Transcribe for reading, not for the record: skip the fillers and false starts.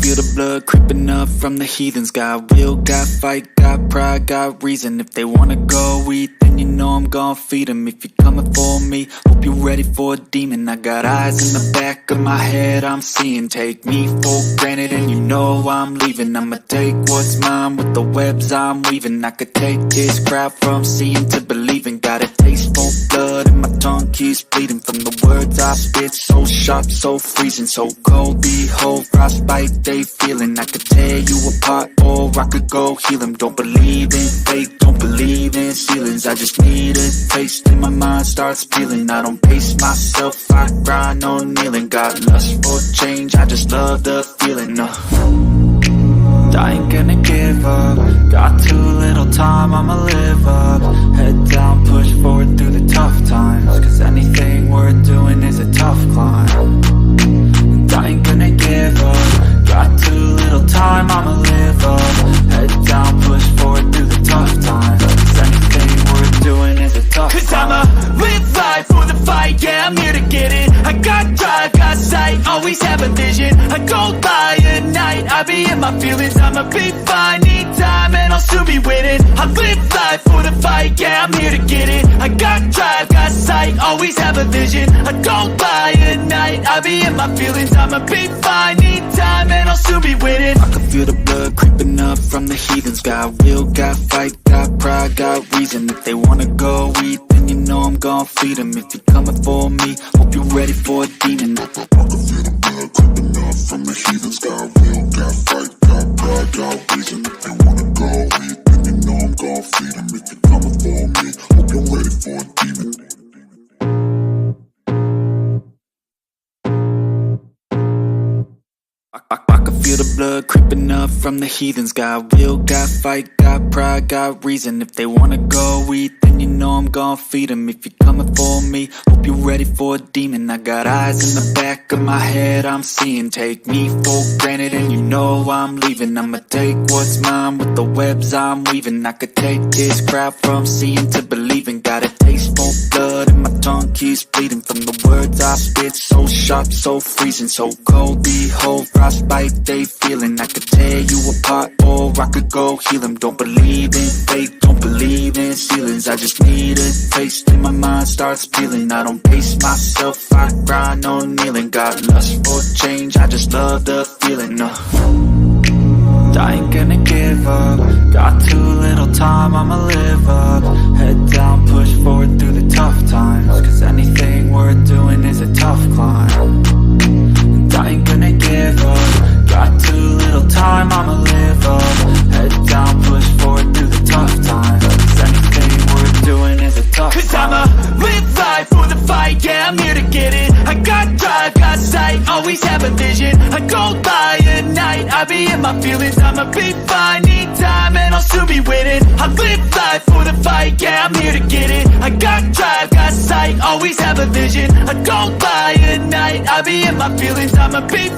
feel the blood creeping up from the heathens. Got will, got fight, got pride, got reason. If they wanna go eat, then you know I'm gon' feed them. If you're coming for me, hope you're ready for a demon. I got eyes in the back of my head, I'm seeing. Take me for granted and you know I'm leaving. I'ma take what's mine with the webs I'm weaving. I could take this crowd from seeing to believing. Got a taste for blood and my tongue keeps bleeding from the words I spit. So sharp, so freezing, so cold. Behold, frostbite they feeling. I could tear you apart or I could go heal them. Don't believe in fate, don't believe in ceilings. I just need a taste and my mind starts peeling. I don't pace myself, I grind on kneeling. Got lust for change, I just love the feeling. I ain't gonna give up. Got too little time, I'ma live up. Head down, push forward through the tough times. Cause anything worth doing is a tough climb. And I ain't gonna give up. Got too little time, I'ma live up. Head down, push forward through the tough times. Cause anything worth doing is a tough climb. Cause I'ma live life for the fight, yeah, I'm here to get it. I got drive, got sight, always have a vision. I go by at night, I be in my feelings. I'ma be fine, need time and I'll soon be winning. I live life for the fight, yeah, I'm here to get it. I got drive, got sight, always have a vision. I go by at night, I be in my feelings. I'ma be fine, need time and I'll soon be winning. I can feel the blood creeping up from the heathens. Got will, got fight, got pride, got reason. If they wanna go eat, then you know I'm gon' feed them. If you're coming for me, hope you're ready for a demon. I can feel the blood creeping up from the heathens. Got will, got fight, got pride, got reason. If they wanna go eat, then you know I'm gon' feed them. If you're coming for me, hope you're ready for a demon. I can feel the blood creeping up from the heathens. Got will, got fight, got pride, got reason. If they wanna go eat, then you know I'm gon' feed them. If you're coming for me, hope you're ready for a demon. I got eyes in the back of my head, I'm seeing. Take me for granted and you know I'm leaving. I'ma take what's mine with the webs I'm weaving. I could take this crowd from seeing to believing. Got a taste for blood and my tongue keeps bleeding from the words I spit. So sharp, so freezing, so cold. Behold, frostbite they feeling. I could tear you apart or I could go heal them. Don't believe in fate, don't believe in ceilings. I just need a taste and my mind starts peeling. I don't pace myself, I grind on kneeling. Got lust for change, I just love the feeling. I ain't gonna give up. Got too little time, I'ma live up. Head down, push forward through the tough times. Cause anything worth doing is a tough climb. And I ain't gonna give up. Got too little time, I'ma live up. Head down, push forward through the tough times. Cause anything worth doing is a tough climb. Cause I'ma live life for the fight, yeah, I'm here to get it. I got drive, got sight, always have a vision. I go by at night, I be in my feelings. I'ma be fine, need time and I'll soon be winning. I live life for the fight, yeah, I'm here to get it. I got drive, got sight, always have a vision. I go by at night, I be in my feelings. I'ma be